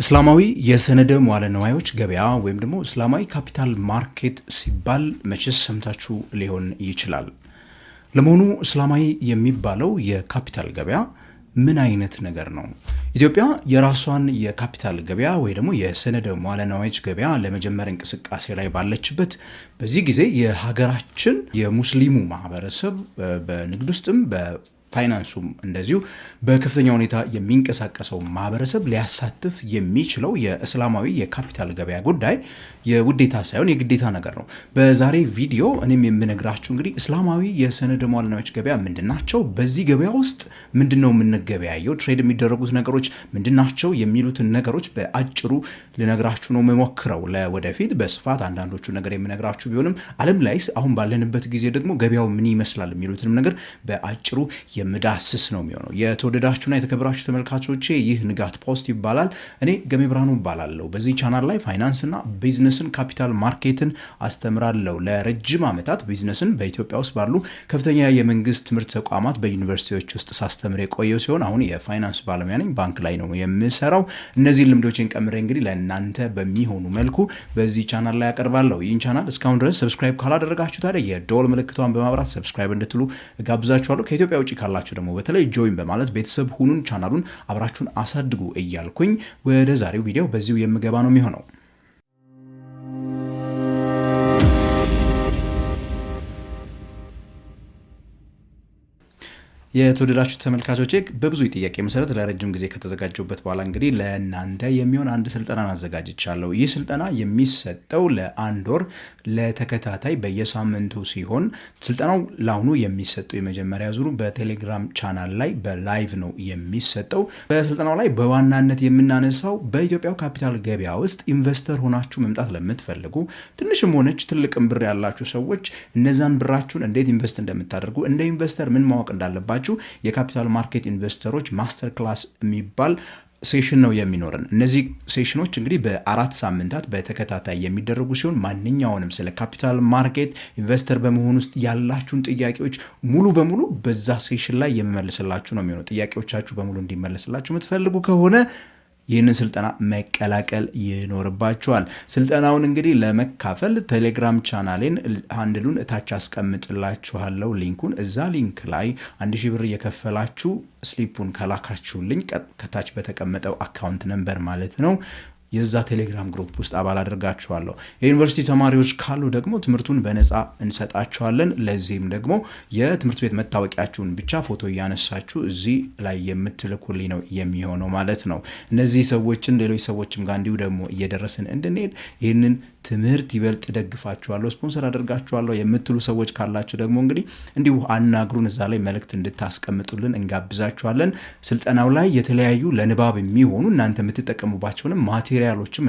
እስላማዊ የሰነደ መዋለ ንዋዮች ገበያ ወይም ደግሞ እስላማዊ ካፒታል ማርኬት ሲባል መቼስ ሰምታችሁ ሊሆን ይችላል። ለመሆኑ እስላማዊ የሚባለው የካፒታል ገበያ ምን አይነት ነገር ነው? ኢትዮጵያ የራሷን የካፒታል ገበያ ወይ ደግሞ የሰነደ መዋለ ንዋዮች ገበያ ለመጀመር እንቅስቃሴ ላይ ባለችበት በዚህ ጊዜ የሀገራችን የሙስሊሙ ማህበረሰብ በንግድ ውስጥም ፋይናንሱም እንደዚሁ በከፍተኛ ሁኔታ የሚንቀሳቀሰው ማህበረሰብ ሊያሳትፍ የሚችለው የእስላማዊ የካፒታል ገበያ ጉዳይ የውዴታ ሳይሆን የግዴታ ነገር ነው። በዛሬ ቪዲዮ እኔም የምነግራችሁ እንግዲህ እስላማዊ የሰነደ መዋለ ንዋዮች ገበያ ምንድናቸው፣ በዚህ ገበያ ውስጥ ምንድነው የምንገበያየው፣ ትሬድ የሚደረጉት ነገሮች ምንድናቸው የሚሉትን ነገሮች በአጭሩ ልነግራችሁ ነው የምሞክረው። ለወደፊት በስፋት አንዳንዶቹ ነገር የምነግራችሁ ቢሆንም ዓለም ላይ አሁን ባለንበት ጊዜ ደግሞ ገበያው ምን ይመስላል የሚሉትንም ነገር በአጭሩ የምዳስስ ነው የሚሆነው። የተወደዳችሁና የተከበራችሁ ተመልካቾቼ ይህ ንጋት ፖስት ይባላል። እኔ ገሜ ብርሃኑ እባላለሁ። በዚህ ቻናል ላይ ፋይናንስና ቢዝነስን ካፒታል ማርኬትን አስተምራለሁ። ለረጅም ዓመታት ቢዝነስን በኢትዮጵያ ውስጥ ባሉ ከፍተኛ የመንግስት ትምህርት ተቋማት በዩኒቨርሲቲዎች ውስጥ ሳስተምር የቆየው ሲሆን አሁን የፋይናንስ ባለሙያ ነኝ። ባንክ ላይ ነው የምሰራው። እነዚህ ልምዶችን ቀምሬ እንግዲህ ለእናንተ በሚሆኑ መልኩ በዚህ ቻናል ላይ ያቀርባለሁ። ይህን ቻናል እስካሁን ድረስ ሰብስክራይብ ካላደረጋችሁ ታዲያ የደወል ምልክቷን በማብራት ሰብስክራይብ እንድትሉ ጋብዛችኋለሁ። ከኢትዮጵያ ውጭ ካላችሁ ደግሞ በተለይ ጆይን በማለት ቤተሰብ ሁኑን፣ ቻናሉን አብራችሁን አሳድጉ እያልኩኝ ወደ ዛሬው ቪዲዮ በዚሁ የምገባ ነው የሚሆነው። የተወደዳችሁ ተመልካቾቼ በብዙ ጥያቄ መሰረት ለረጅም ጊዜ ከተዘጋጀሁበት በኋላ እንግዲህ ለእናንተ የሚሆን አንድ ስልጠና አዘጋጅቻለሁ። ይህ ስልጠና የሚሰጠው ለአንድ ወር ለተከታታይ በየሳምንቱ ሲሆን ስልጠናው ለአሁኑ የሚሰጠው የመጀመሪያ ዙሩ በቴሌግራም ቻናል ላይ በላይቭ ነው የሚሰጠው። በስልጠናው ላይ በዋናነት የምናነሳው በኢትዮጵያ ካፒታል ገበያ ውስጥ ኢንቨስተር ሆናችሁ መምጣት ለምትፈልጉ ትንሽም ሆነች ትልቅም ብር ያላችሁ ሰዎች እነዛን ብራችሁን እንዴት ኢንቨስት እንደምታደርጉ እንደ ኢንቨስተር ምን ማወቅ እንዳለባችሁ የካፒታል ማርኬት ኢንቨስተሮች ማስተር ክላስ የሚባል ሴሽን ነው የሚኖረን። እነዚህ ሴሽኖች እንግዲህ በ4 ሳምንታት በተከታታይ የሚደረጉ ሲሆን ማንኛውንም ስለ ካፒታል ማርኬት ኢንቨስተር በመሆን ውስጥ ያላችሁን ጥያቄዎች ሙሉ በሙሉ በዛ ሴሽን ላይ የምመልስላችሁ ነው የሚሆነው። ጥያቄዎቻችሁ በሙሉ እንዲመለስላችሁ የምትፈልጉ ከሆነ ይህንን ስልጠና መቀላቀል ይኖርባችኋል። ስልጠናውን እንግዲህ ለመካፈል ቴሌግራም ቻናሌን ሃንድሉን እታች አስቀምጥላችኋለሁ ሊንኩን። እዛ ሊንክ ላይ 1000 ብር የከፈላችሁ ስሊፑን ከላካችሁልኝ ከታች በተቀመጠው አካውንት ነምበር ማለት ነው የዛ ቴሌግራም ግሩፕ ውስጥ አባል አድርጋችኋለሁ። የዩኒቨርሲቲ ተማሪዎች ካሉ ደግሞ ትምህርቱን በነፃ እንሰጣችኋለን። ለዚህም ደግሞ የትምህርት ቤት መታወቂያችሁን ብቻ ፎቶ እያነሳችሁ እዚህ ላይ የምትልኩልኝ ነው የሚሆነው ማለት ነው። እነዚህ ሰዎችን ሌሎች ሰዎችም ጋር እንዲሁ ደግሞ እየደረስን እንድንሄድ ይህንን ትምህርት ይበልጥ ደግፋችኋለሁ፣ ስፖንሰር አድርጋችኋለሁ የምትሉ ሰዎች ካላችሁ ደግሞ እንግዲህ እንዲሁ አናግሩን። እዛ ላይ መልእክት እንድታስቀምጡልን እንጋብዛችኋለን። ስልጠናው ላይ የተለያዩ ለንባብ የሚሆኑ እናንተ የምትጠቀሙባቸውንም ማቴሪያሎችም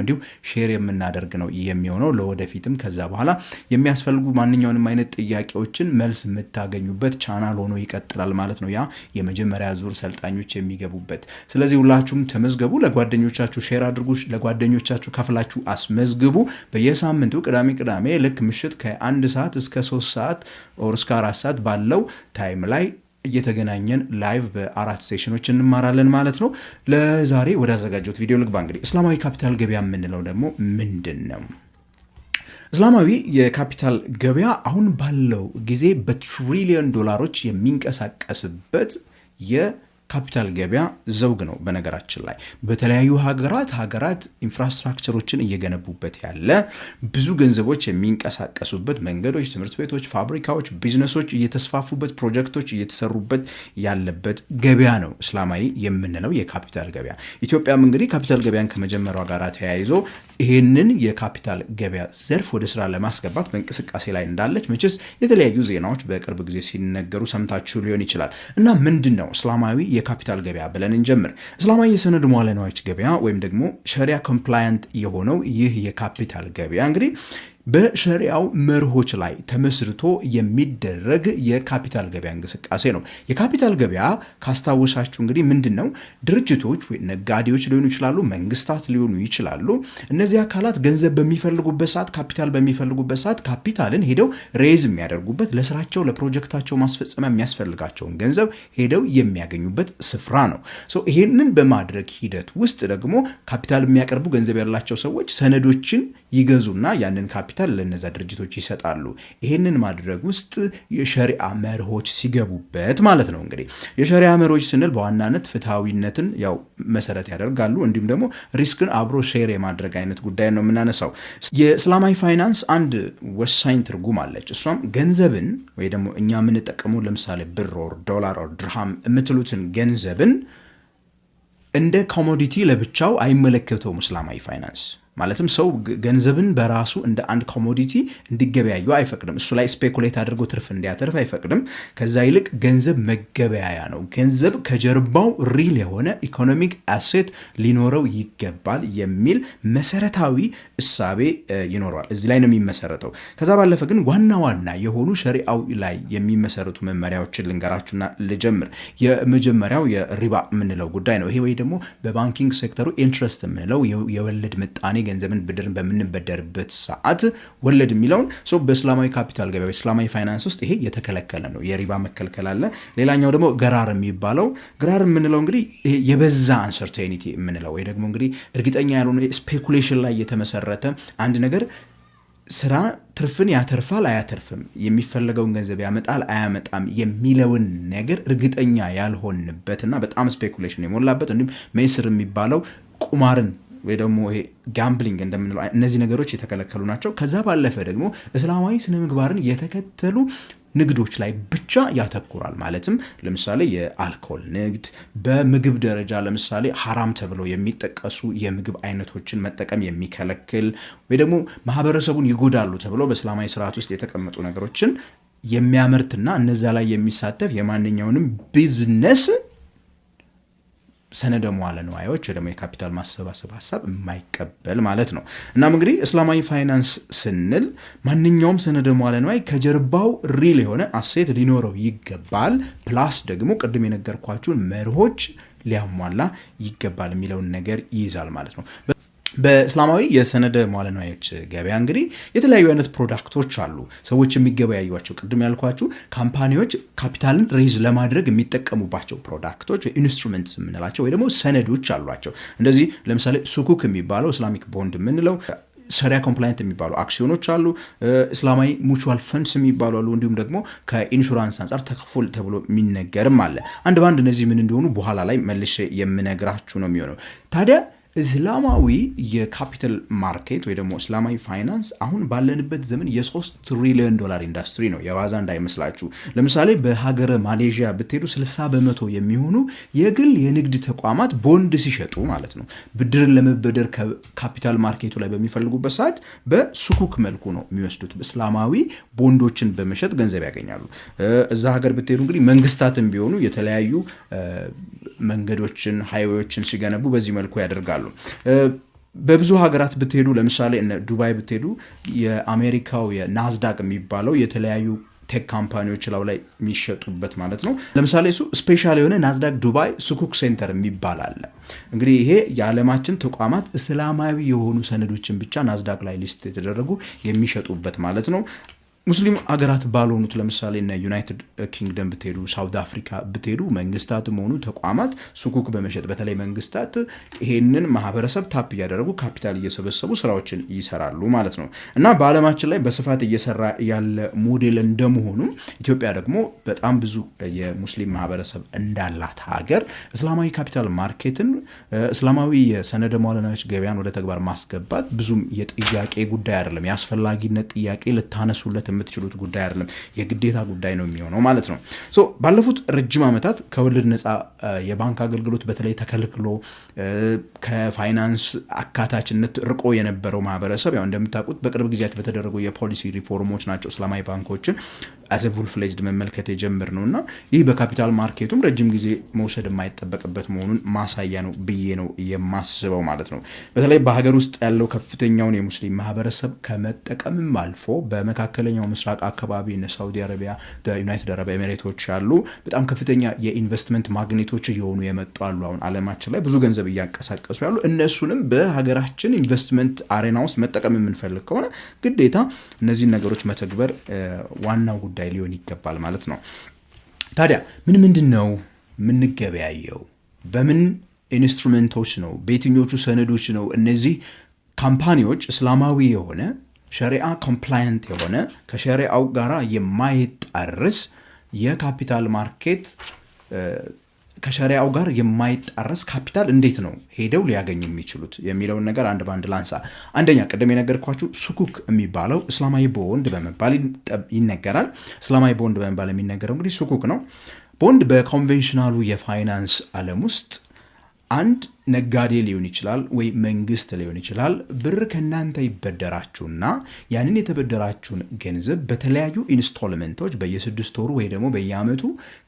እንዲሁ ሼር የምናደርግ ነው የሚሆነው። ለወደፊትም ከዛ በኋላ የሚያስፈልጉ ማንኛውንም አይነት ጥያቄዎችን መልስ የምታገኙበት ቻናል ሆኖ ይቀጥላል ማለት ነው። ያ የመጀመሪያ ዙር ሰልጣኞች የሚገቡበት። ስለዚህ ሁላችሁም ተመዝገቡ፣ ለጓደኞቻችሁ ሼር አድርጉ፣ ለጓደኞቻችሁ ከፍላችሁ አስመዝግቡ። በየሳምንቱ ቅዳሜ ልክ ምሽት ከ1 ሰዓት እስከ 3 ሰዓት ኦር እስከ 4 ሰዓት ባለው ታይም ላይ እየተገናኘን ላይቭ በ4 ሴሽኖች እንማራለን ማለት ነው። ለዛሬ ወደ አዘጋጀሁት ቪዲዮ ልግባ። እንግዲህ እስላማዊ ካፒታል ገበያ የምንለው ደግሞ ምንድን ነው? እስላማዊ የካፒታል ገበያ አሁን ባለው ጊዜ በትሪሊዮን ዶላሮች የሚንቀሳቀስበት ካፒታል ገበያ ዘውግ ነው። በነገራችን ላይ በተለያዩ ሀገራት ኢንፍራስትራክቸሮችን እየገነቡበት ያለ ብዙ ገንዘቦች የሚንቀሳቀሱበት መንገዶች፣ ትምህርት ቤቶች፣ ፋብሪካዎች፣ ቢዝነሶች እየተስፋፉበት ፕሮጀክቶች እየተሰሩበት ያለበት ገበያ ነው እስላማዊ የምንለው የካፒታል ገበያ። ኢትዮጵያም እንግዲህ ካፒታል ገበያን ከመጀመሪያዋ ጋር ተያይዞ ይህንን የካፒታል ገበያ ዘርፍ ወደ ስራ ለማስገባት በእንቅስቃሴ ላይ እንዳለች መቼስ የተለያዩ ዜናዎች በቅርብ ጊዜ ሲነገሩ ሰምታችሁ ሊሆን ይችላል። እና ምንድን ነው እስላማዊ የካፒታል ገበያ ብለን እንጀምር። እስላማዊ የሰነድ መዋለ ንዋዮች ገበያ ወይም ደግሞ ሸሪያ ኮምፕላያንት የሆነው ይህ የካፒታል ገበያ እንግዲህ በሸሪዓው መርሆች ላይ ተመስርቶ የሚደረግ የካፒታል ገበያ እንቅስቃሴ ነው። የካፒታል ገበያ ካስታወሳችሁ እንግዲህ ምንድነው? ድርጅቶች ወይ ነጋዴዎች ሊሆኑ ይችላሉ፣ መንግስታት ሊሆኑ ይችላሉ። እነዚህ አካላት ገንዘብ በሚፈልጉበት ሰዓት፣ ካፒታል በሚፈልጉበት ሰዓት ካፒታልን ሄደው ሬዝ የሚያደርጉበት፣ ለስራቸው ለፕሮጀክታቸው ማስፈጸሚያ የሚያስፈልጋቸውን ገንዘብ ሄደው የሚያገኙበት ስፍራ ነው። ይህንን በማድረግ ሂደት ውስጥ ደግሞ ካፒታል የሚያቀርቡ ገንዘብ ያላቸው ሰዎች ሰነዶችን ይገዙና ያንን ካፒታል ለነዛ ድርጅቶች ይሰጣሉ። ይህንን ማድረግ ውስጥ የሸሪዓ መርሆች ሲገቡበት ማለት ነው። እንግዲህ የሸሪዓ መርሆች ስንል በዋናነት ፍትሐዊነትን ያው መሰረት ያደርጋሉ። እንዲሁም ደግሞ ሪስክን አብሮ ሼር የማድረግ አይነት ጉዳይ ነው የምናነሳው። የእስላማዊ ፋይናንስ አንድ ወሳኝ ትርጉም አለች። እሷም ገንዘብን ወይ ደግሞ እኛ የምንጠቀመው ለምሳሌ ብር ኦር ዶላር ኦር ድርሃም የምትሉትን ገንዘብን እንደ ኮሞዲቲ ለብቻው አይመለከተውም እስላማዊ ፋይናንስ። ማለትም ሰው ገንዘብን በራሱ እንደ አንድ ኮሞዲቲ እንዲገበያዩ አይፈቅድም። እሱ ላይ ስፔኩሌት አድርጎ ትርፍ እንዲያተርፍ አይፈቅድም። ከዛ ይልቅ ገንዘብ መገበያያ ነው። ገንዘብ ከጀርባው ሪል የሆነ ኢኮኖሚክ አሴት ሊኖረው ይገባል የሚል መሰረታዊ እሳቤ ይኖረዋል። እዚህ ላይ ነው የሚመሰረተው። ከዛ ባለፈ ግን ዋና ዋና የሆኑ ሸሪዓው ላይ የሚመሰረቱ መመሪያዎችን ልንገራችሁና ልጀምር። የመጀመሪያው የሪባ የምንለው ጉዳይ ነው። ይሄ ወይ ደግሞ በባንኪንግ ሴክተሩ ኢንትረስት የምንለው የወለድ ምጣኔ ገንዘብን ብድርን በምንበደርበት ሰዓት ወለድ የሚለውን በእስላማዊ ካፒታል ገበያ እስላማዊ ፋይናንስ ውስጥ ይሄ የተከለከለ ነው። የሪባ መከልከል አለ። ሌላኛው ደግሞ ገራር የሚባለው ገራር የምንለው እንግዲህ የበዛ አንሰርቴኒቲ የምንለው ወይ ደግሞ እንግዲህ እርግጠኛ ያልሆነ ስፔኩሌሽን ላይ የተመሰረተ አንድ ነገር ስራ ትርፍን ያተርፋል አያተርፍም፣ የሚፈለገውን ገንዘብ ያመጣል አያመጣም የሚለውን ነገር እርግጠኛ ያልሆንበትና በጣም ስፔኩሌሽን የሞላበት እንዲሁም መይስር የሚባለው ቁማርን ወይ ደግሞ ይሄ ጋምብሊንግ እንደምንለው እነዚህ ነገሮች የተከለከሉ ናቸው። ከዛ ባለፈ ደግሞ እስላማዊ ስነ ምግባርን የተከተሉ ንግዶች ላይ ብቻ ያተኩራል። ማለትም ለምሳሌ የአልኮል ንግድ፣ በምግብ ደረጃ ለምሳሌ ሐራም ተብለው የሚጠቀሱ የምግብ አይነቶችን መጠቀም የሚከለክል ወይ ደግሞ ማህበረሰቡን ይጎዳሉ ተብለው በእስላማዊ ስርዓት ውስጥ የተቀመጡ ነገሮችን የሚያመርትና እነዛ ላይ የሚሳተፍ የማንኛውንም ቢዝነስ ሰነደ መዋለ ንዋዮች ወይ ደግሞ የካፒታል ማሰባሰብ ሀሳብ የማይቀበል ማለት ነው። እናም እንግዲህ እስላማዊ ፋይናንስ ስንል ማንኛውም ሰነደ መዋለ ንዋይ ከጀርባው ሪል የሆነ አሴት ሊኖረው ይገባል፣ ፕላስ ደግሞ ቅድም የነገርኳችሁን መርሆች ሊያሟላ ይገባል የሚለውን ነገር ይይዛል ማለት ነው። በእስላማዊ የሰነደ መዋለ ንዋዮች ገበያ እንግዲህ የተለያዩ አይነት ፕሮዳክቶች አሉ። ሰዎች የሚገበያዩቸው ቅድም ያልኳችሁ ካምፓኒዎች ካፒታልን ሬዝ ለማድረግ የሚጠቀሙባቸው ፕሮዳክቶች ወይ ኢንስትሩመንትስ የምንላቸው ወይ ደግሞ ሰነዶች አሏቸው። እንደዚህ ለምሳሌ ሱኩክ የሚባለው ኢስላሚክ ቦንድ የምንለው፣ ሸሪያ ኮምፕላይንት የሚባሉ አክሲዮኖች አሉ፣ እስላማዊ ሙቹዋል ፈንድስ የሚባሉ አሉ። እንዲሁም ደግሞ ከኢንሹራንስ አንጻር ተከፉል ተብሎ የሚነገርም አለ። አንድ ባንድ እነዚህ ምን እንደሆኑ በኋላ ላይ መልሼ የምነግራችሁ ነው የሚሆነው። ታዲያ እስላማዊ የካፒታል ማርኬት ወይ ደግሞ እስላማዊ ፋይናንስ አሁን ባለንበት ዘመን የ3 ትሪሊዮን ዶላር ኢንዱስትሪ ነው። የዋዛ እንዳይመስላችሁ። ለምሳሌ በሀገረ ማሌዥያ ብትሄዱ 60% የሚሆኑ የግል የንግድ ተቋማት ቦንድ ሲሸጡ ማለት ነው ብድርን ለመበደር ካፒታል ማርኬቱ ላይ በሚፈልጉበት ሰዓት በሱኩክ መልኩ ነው የሚወስዱት። እስላማዊ ቦንዶችን በመሸጥ ገንዘብ ያገኛሉ። እዛ ሀገር ብትሄዱ እንግዲህ መንግስታትን ቢሆኑ የተለያዩ መንገዶችን ሃይዌዎችን ሲገነቡ በዚህ መልኩ ያደርጋሉ። በብዙ ሀገራት ብትሄዱ ለምሳሌ ዱባይ ብትሄዱ የአሜሪካው የናዝዳቅ የሚባለው የተለያዩ ቴክ ካምፓኒዎች ላይ የሚሸጡበት ማለት ነው። ለምሳሌ እሱ ስፔሻል የሆነ ናዝዳቅ ዱባይ ሱኩክ ሴንተር የሚባል አለ። እንግዲህ ይሄ የዓለማችን ተቋማት እስላማዊ የሆኑ ሰነዶችን ብቻ ናዝዳቅ ላይ ሊስት የተደረጉ የሚሸጡበት ማለት ነው። ሙስሊም አገራት ባልሆኑት ለምሳሌ እና ዩናይትድ ኪንግደም ብትሄዱ፣ ሳውት አፍሪካ ብትሄዱ መንግስታትም ሆኑ ተቋማት ሱኩክ በመሸጥ በተለይ መንግስታት ይሄንን ማህበረሰብ ታፕ እያደረጉ ካፒታል እየሰበሰቡ ስራዎችን ይሰራሉ ማለት ነው። እና በዓለማችን ላይ በስፋት እየሰራ ያለ ሞዴል እንደመሆኑ ኢትዮጵያ ደግሞ በጣም ብዙ የሙስሊም ማህበረሰብ እንዳላት ሀገር እስላማዊ ካፒታል ማርኬትን እስላማዊ የሰነደ መዋለ ንዋዮች ገበያን ወደ ተግባር ማስገባት ብዙም የጥያቄ ጉዳይ አይደለም። የአስፈላጊነት ጥያቄ ልታነሱለት የምትችሉት ጉዳይ አይደለም፣ የግዴታ ጉዳይ ነው የሚሆነው ማለት ነው። ባለፉት ረጅም ዓመታት ከወለድ ነፃ የባንክ አገልግሎት በተለይ ተከልክሎ ከፋይናንስ አካታችነት ርቆ የነበረው ማህበረሰብ ያው እንደምታውቁት በቅርብ ጊዜያት በተደረጉ የፖሊሲ ሪፎርሞች ናቸው እስላማዊ ባንኮችን አዘ ፉል ፍሌጅድ መመልከት የጀምር ነውና ይህ በካፒታል ማርኬቱም ረጅም ጊዜ መውሰድ የማይጠበቅበት መሆኑን ማሳያ ነው ብዬ ነው የማስበው ማለት ነው። በተለይ በሀገር ውስጥ ያለው ከፍተኛውን የሙስሊም ማህበረሰብ ከመጠቀምም አልፎ በመካከለኛው ምስራቅ አካባቢ እነ ሳውዲ አረቢያ፣ ዩናይትድ አረብ ኤሚሬቶች ያሉ በጣም ከፍተኛ የኢንቨስትመንት ማግኔቶች እየሆኑ የመጡ አሉ። አሁን አለማችን ላይ ብዙ ገንዘብ እያንቀሳቀሱ ያሉ እነሱንም በሀገራችን ኢንቨስትመንት አሬና ውስጥ መጠቀም የምንፈልግ ከሆነ ግዴታ እነዚህን ነገሮች መተግበር ዋናው ጉዳይ ሊሆን ይገባል ማለት ነው። ታዲያ ምንድን ነው የምንገበያየው? በምን ኢንስትሩሜንቶች ነው? በየትኞቹ ሰነዶች ነው እነዚህ ካምፓኒዎች እስላማዊ የሆነ ሸሪዓ ኮምፕላይንት የሆነ ከሸሪዓው ጋር የማይጣረስ የካፒታል ማርኬት ከሸሪዓው ጋር የማይጣረስ ካፒታል እንዴት ነው ሄደው ሊያገኙ የሚችሉት የሚለውን ነገር አንድ ባንድ ላንሳ። አንደኛ ቀደም የነገርኳችሁ ሱኩክ የሚባለው እስላማዊ ቦንድ በመባል ይነገራል። እስላማዊ ቦንድ በመባል የሚነገረው እንግዲህ ሱኩክ ነው። ቦንድ በኮንቬንሽናሉ የፋይናንስ ዓለም ውስጥ አንድ ነጋዴ ሊሆን ይችላል ወይ መንግስት ሊሆን ይችላል ብር ከናንተ ይበደራችሁና ያንን የተበደራችሁን ገንዘብ በተለያዩ ኢንስቶልመንቶች በየ6 ወሩ ወይ ደግሞ በየአመቱ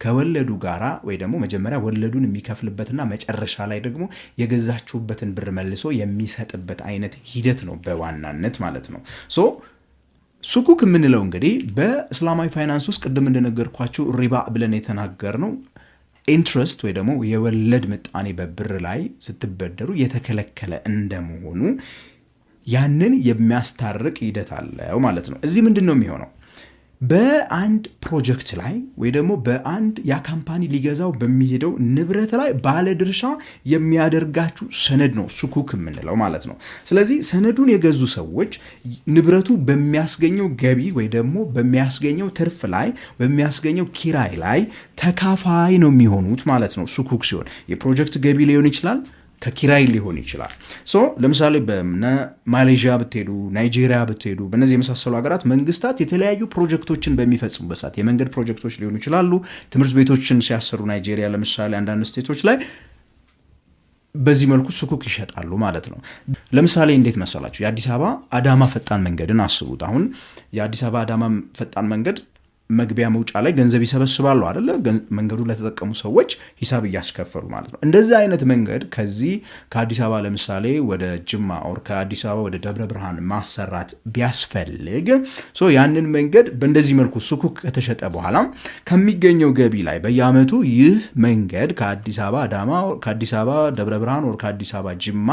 ከወለዱ ጋራ ወይ ደግሞ መጀመሪያ ወለዱን የሚከፍልበትና መጨረሻ ላይ ደግሞ የገዛችሁበትን ብር መልሶ የሚሰጥበት አይነት ሂደት ነው በዋናነት ማለት ነው። ሱኩክ የምንለው እንግዲህ በእስላማዊ ፋይናንስ ውስጥ ቅድም እንደነገርኳችሁ ሪባ ብለን የተናገርነው ኢንትረስት ወይ ደግሞ የወለድ ምጣኔ በብር ላይ ስትበደሩ የተከለከለ እንደመሆኑ ያንን የሚያስታርቅ ሂደት አለው ማለት ነው። እዚህ ምንድነው የሚሆነው? በአንድ ፕሮጀክት ላይ ወይ ደግሞ በአንድ ያ ካምፓኒ ሊገዛው በሚሄደው ንብረት ላይ ባለድርሻ የሚያደርጋችሁ ሰነድ ነው ሱኩክ የምንለው ማለት ነው። ስለዚህ ሰነዱን የገዙ ሰዎች ንብረቱ በሚያስገኘው ገቢ ወይ ደግሞ በሚያስገኘው ትርፍ ላይ በሚያስገኘው ኪራይ ላይ ተካፋይ ነው የሚሆኑት ማለት ነው። ሱኩክ ሲሆን የፕሮጀክት ገቢ ሊሆን ይችላል፣ ከኪራይ ሊሆን ይችላል። ለምሳሌ በማሌዥያ ብትሄዱ፣ ናይጄሪያ ብትሄዱ፣ በእነዚህ የመሳሰሉ ሀገራት መንግስታት የተለያዩ ፕሮጀክቶችን በሚፈጽሙበት ሰዓት የመንገድ ፕሮጀክቶች ሊሆኑ ይችላሉ፣ ትምህርት ቤቶችን ሲያሰሩ ናይጄሪያ ለምሳሌ አንዳንድ ስቴቶች ላይ በዚህ መልኩ ሱኩክ ይሸጣሉ ማለት ነው። ለምሳሌ እንዴት መሰላችሁ? የአዲስ አበባ አዳማ ፈጣን መንገድን አስቡት። አሁን የአዲስ አበባ አዳማ ፈጣን መንገድ መግቢያ መውጫ ላይ ገንዘብ ይሰበስባሉ አይደለ? መንገዱ ለተጠቀሙ ሰዎች ሂሳብ እያስከፈሉ ማለት ነው። እንደዚህ አይነት መንገድ ከዚህ ከአዲስ አበባ ለምሳሌ ወደ ጅማ ኦር ከአዲስ አበባ ወደ ደብረ ብርሃን ማሰራት ቢያስፈልግ ያንን መንገድ በእንደዚህ መልኩ ሱኩክ ከተሸጠ በኋላ ከሚገኘው ገቢ ላይ በየአመቱ ይህ መንገድ ከአዲስ አበባ አዳማ፣ ከአዲስ አበባ ደብረ ብርሃን ኦር ከአዲስ አበባ ጅማ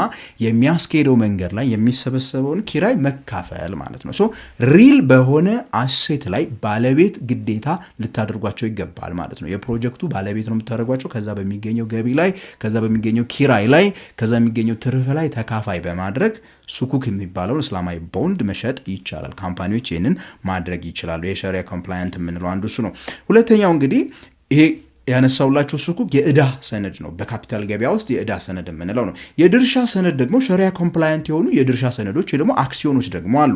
የሚያስኬደው መንገድ ላይ የሚሰበሰበውን ኪራይ መካፈል ማለት ነው። ሪል በሆነ አሴት ላይ ባለቤት ግዴታ ልታደርጓቸው ይገባል ማለት ነው። የፕሮጀክቱ ባለቤት ነው የምታደርጓቸው። ከዛ በሚገኘው ገቢ ላይ፣ ከዛ በሚገኘው ኪራይ ላይ፣ ከዛ የሚገኘው ትርፍ ላይ ተካፋይ በማድረግ ሱኩክ የሚባለውን እስላማዊ ቦንድ መሸጥ ይቻላል። ካምፓኒዎች ይህንን ማድረግ ይችላሉ። የሸሪያ ኮምፕላያንት የምንለው አንዱ እሱ ነው። ሁለተኛው እንግዲህ ይሄ ያነሳውላችሁ ሱኩክ የዕዳ ሰነድ ነው። በካፒታል ገበያ ውስጥ የዕዳ ሰነድ የምንለው ነው። የድርሻ ሰነድ ደግሞ ሸሪያ ኮምፕላያንት የሆኑ የድርሻ ሰነዶች ወይ ደግሞ አክሲዮኖች ደግሞ አሉ።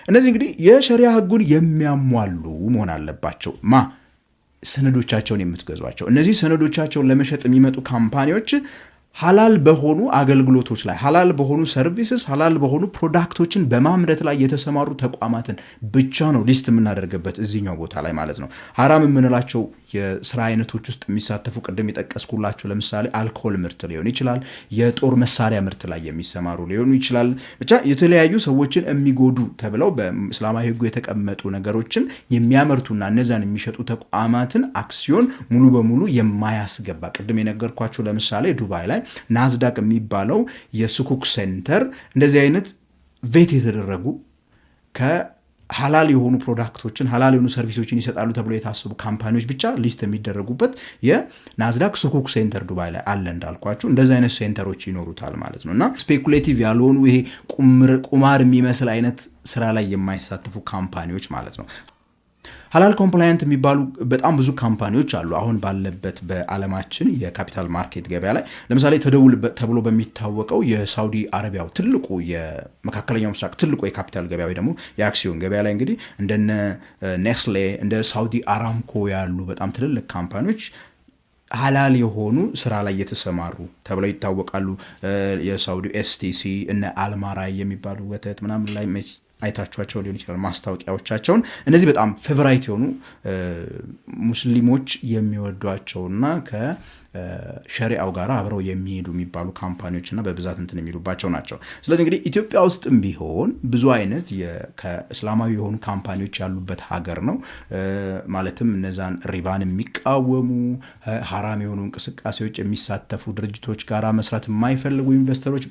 እነዚህ እንግዲህ የሸሪያ ህጉን የሚያሟሉ መሆን አለባቸው። ሰነዶቻቸውን የምትገዟቸው እነዚህ ሰነዶቻቸውን ለመሸጥ የሚመጡ ካምፓኒዎች ሐላል በሆኑ አገልግሎቶች ላይ፣ ሐላል በሆኑ ሰርቪስስ፣ ሐላል በሆኑ ፕሮዳክቶችን በማምረት ላይ የተሰማሩ ተቋማትን ብቻ ነው ሊስት የምናደርግበት እዚህኛው ቦታ ላይ ማለት ነው። ሐራም የምንላቸው የስራ አይነቶች ውስጥ የሚሳተፉ ቅድም የጠቀስኩላቸው ለምሳሌ አልኮል ምርት ሊሆን ይችላል፣ የጦር መሳሪያ ምርት ላይ የሚሰማሩ ሊሆኑ ይችላል። ብቻ የተለያዩ ሰዎችን የሚጎዱ ተብለው በእስላማዊ ህጉ የተቀመጡ ነገሮችን የሚያመርቱና እነዛን የሚሸጡ ተቋማትን አክሲዮን ሙሉ በሙሉ የማያስገባ ቅድም የነገርኳቸው ለምሳሌ ዱባይ ላይ ናዝዳቅ የሚባለው የሱኩክ ሴንተር እንደዚህ አይነት ቬት የተደረጉ ከሐላል የሆኑ ፕሮዳክቶችን ሐላል የሆኑ ሰርቪሶችን ይሰጣሉ ተብሎ የታሰቡ ካምፓኒዎች ብቻ ሊስት የሚደረጉበት የናዝዳቅ ሱኩክ ሴንተር ዱባይ ላይ አለ። እንዳልኳችሁ እንደዚህ አይነት ሴንተሮች ይኖሩታል ማለት ነው። እና ስፔኩሌቲቭ ያልሆኑ ይሄ ቁማር የሚመስል አይነት ስራ ላይ የማይሳተፉ ካምፓኒዎች ማለት ነው። ሐላል ኮምፕላያንት የሚባሉ በጣም ብዙ ካምፓኒዎች አሉ አሁን ባለበት በዓለማችን የካፒታል ማርኬት ገበያ ላይ። ለምሳሌ ተደውል ተብሎ በሚታወቀው የሳውዲ አረቢያው ትልቁ የመካከለኛው ምስራቅ ትልቁ የካፒታል ገበያ ወይ ደግሞ የአክሲዮን ገበያ ላይ እንግዲህ እንደነ ኔስሌ እንደ ሳውዲ አራምኮ ያሉ በጣም ትልልቅ ካምፓኒዎች ሐላል የሆኑ ስራ ላይ የተሰማሩ ተብለው ይታወቃሉ። የሳውዲ ኤስቲሲ እነ አልማራይ የሚባሉ ወተት ምናምን ላይ አይታችኋቸው ሊሆን ይችላል ማስታወቂያዎቻቸውን። እነዚህ በጣም ፌቨራይት የሆኑ ሙስሊሞች የሚወዷቸውና ከሸሪዓው ጋር አብረው የሚሄዱ የሚባሉ ካምፓኒዎችና በብዛት እንትን የሚሉባቸው ናቸው። ስለዚህ እንግዲህ ኢትዮጵያ ውስጥም ቢሆን ብዙ አይነት ከእስላማዊ የሆኑ ካምፓኒዎች ያሉበት ሀገር ነው። ማለትም እነዛን ሪባን የሚቃወሙ ሐራም የሆኑ እንቅስቃሴዎች የሚሳተፉ ድርጅቶች ጋር መስራት የማይፈልጉ ኢንቨስተሮች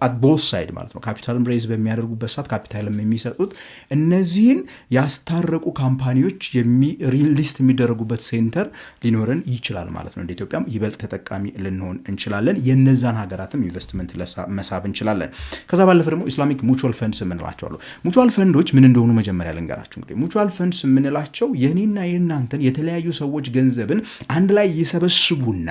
at both side ማለት ነው ካፒታልም ሬዝ በሚያደርጉበት ሰዓት ካፒታልም የሚሰጡት እነዚህን ያስታረቁ ካምፓኒዎች ሪሊስት የሚደረጉበት ሴንተር ሊኖረን ይችላል ማለት ነው። እንደ ኢትዮጵያም ይበልጥ ተጠቃሚ ልንሆን እንችላለን። የነዛን ሀገራትም ኢንቨስትመንት መሳብ እንችላለን። ከዛ ባለፈ ደግሞ ኢስላሚክ ሙቹዋል ፈንድስ የምንላቸው አሉ። ሙቹዋል ፈንዶች ምን እንደሆኑ መጀመሪያ ልንገራችሁ። እንግዲህ ሙቹዋል ፈንድስ የምንላቸው የኔና የእናንተን የተለያዩ ሰዎች ገንዘብን አንድ ላይ ይሰበስቡና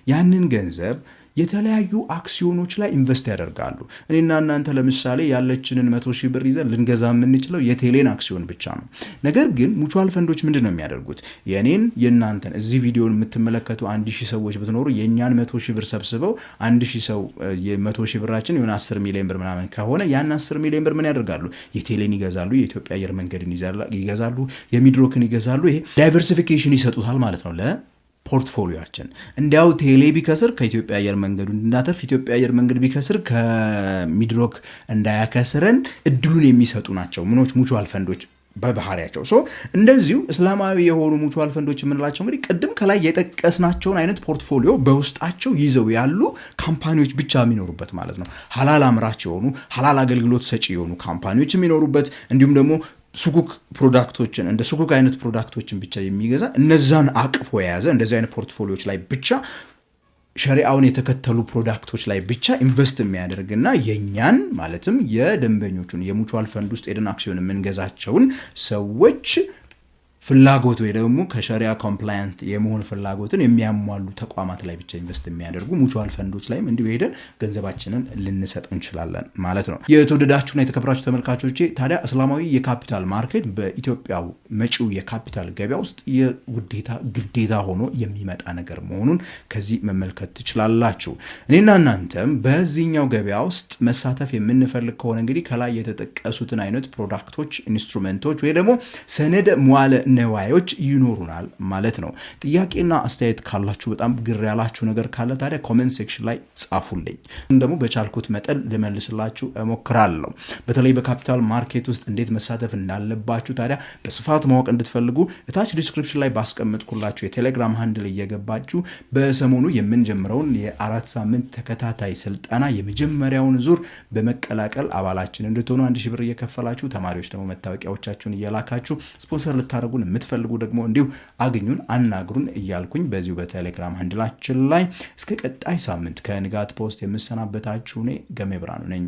ያንን ገንዘብ የተለያዩ አክሲዮኖች ላይ ኢንቨስት ያደርጋሉ። እኔና እናንተ ለምሳሌ ያለችንን 100,000 ብር ይዘን ልንገዛ የምንችለው የቴሌን አክሲዮን ብቻ ነው። ነገር ግን ሙቹዋል ፈንዶች ምንድነው የሚያደርጉት? የኔን የእናንተን እዚህ ቪዲዮን የምትመለከቱ 1000 ሰዎች ብትኖሩ የኛን 100,000 ብር ሰብስበው 1000 ሰው የ100,000 ብራችን የሆነ 10 ሚሊዮን ብር ምናምን ከሆነ ያን 10 ሚሊዮን ብር ምን ያደርጋሉ? የቴሌን ይገዛሉ፣ የኢትዮጵያ አየር መንገድን ይገዛሉ፣ የሚድሮክን ይገዛሉ። ይሄ ዳይቨርሲፊኬሽን ይሰጡታል ማለት ነው ፖርትፎሊዮአችን። እንዲያው ቴሌ ቢከስር ከኢትዮጵያ አየር መንገዱ እንድናተርፍ፣ ኢትዮጵያ አየር መንገድ ቢከስር ከሚድሮክ እንዳያከስረን እድሉን የሚሰጡ ናቸው ምኖች ሙቹዋል ፈንዶች በባህሪያቸው። እንደዚሁ እስላማዊ የሆኑ ሙቹዋል ፈንዶች የምንላቸው እንግዲህ ቅድም ከላይ የጠቀስናቸውን አይነት ፖርትፎሊዮ በውስጣቸው ይዘው ያሉ ካምፓኒዎች ብቻ የሚኖሩበት ማለት ነው። ሐላል አምራች የሆኑ ሐላል አገልግሎት ሰጪ የሆኑ ካምፓኒዎች የሚኖሩበት እንዲሁም ደግሞ ሱኩክ ፕሮዳክቶችን እንደ ሱኩክ አይነት ፕሮዳክቶችን ብቻ የሚገዛ እነዛን አቅፎ የያዘ እንደዚህ አይነት ፖርትፎሊዮዎች ላይ ብቻ ሸሪዓውን የተከተሉ ፕሮዳክቶች ላይ ብቻ ኢንቨስት የሚያደርግና የኛን ማለትም የደንበኞቹን የሙቹዋል ፈንድ ውስጥ ሄደን አክሲዮን የምንገዛቸውን ሰዎች ፍላጎት ወይ ደግሞ ከሸሪዓ ኮምፕላያንት የመሆን ፍላጎትን የሚያሟሉ ተቋማት ላይ ብቻ ኢንቨስት የሚያደርጉ ሙቹዋል ፈንዶች ላይም እንዲሁ ሄደን ገንዘባችንን ልንሰጥ እንችላለን ማለት ነው። የተወደዳችሁና የተከበራችሁ ተመልካቾቼ ታዲያ እስላማዊ የካፒታል ማርኬት በኢትዮጵያ መጪው የካፒታል ገበያ ውስጥ የውዴታ ግዴታ ሆኖ የሚመጣ ነገር መሆኑን ከዚህ መመልከት ትችላላችሁ። እኔና እናንተም በዚህኛው ገበያ ውስጥ መሳተፍ የምንፈልግ ከሆነ እንግዲህ ከላይ የተጠቀሱትን አይነት ፕሮዳክቶች፣ ኢንስትሩመንቶች ወይ ደግሞ ሰነደ መዋለ ነዋዮች ይኖሩናል ማለት ነው። ጥያቄና አስተያየት ካላችሁ በጣም ግር ያላችሁ ነገር ካለ ታዲያ ኮሜንት ሴክሽን ላይ ጻፉልኝ። ደግሞ በቻልኩት መጠን ልመልስላችሁ እሞክራለሁ። በተለይ በካፒታል ማርኬት ውስጥ እንዴት መሳተፍ እንዳለባችሁ ታዲያ በስፋት ማወቅ እንድትፈልጉ እታች ዲስክሪፕሽን ላይ ባስቀምጥኩላችሁ የቴሌግራም ሃንድል እየገባችሁ በሰሞኑ የምንጀምረውን የ4 ሳምንት ተከታታይ ስልጠና የመጀመሪያውን ዙር በመቀላቀል አባላችን እንድትሆኑ 1000 ብር እየከፈላችሁ ተማሪዎች ደግሞ መታወቂያዎቻችሁን እየላካችሁ ስፖንሰር ልታደርጉ የምትፈልጉ ደግሞ እንዲሁ አግኙን፣ አናግሩን እያልኩኝ በዚሁ በቴሌግራም ሃንድላችን ላይ እስከ ቀጣይ ሳምንት ከንጋት ፖስት የምሰናበታችሁ እኔ ገሜ ብርሃኑ ነኝ።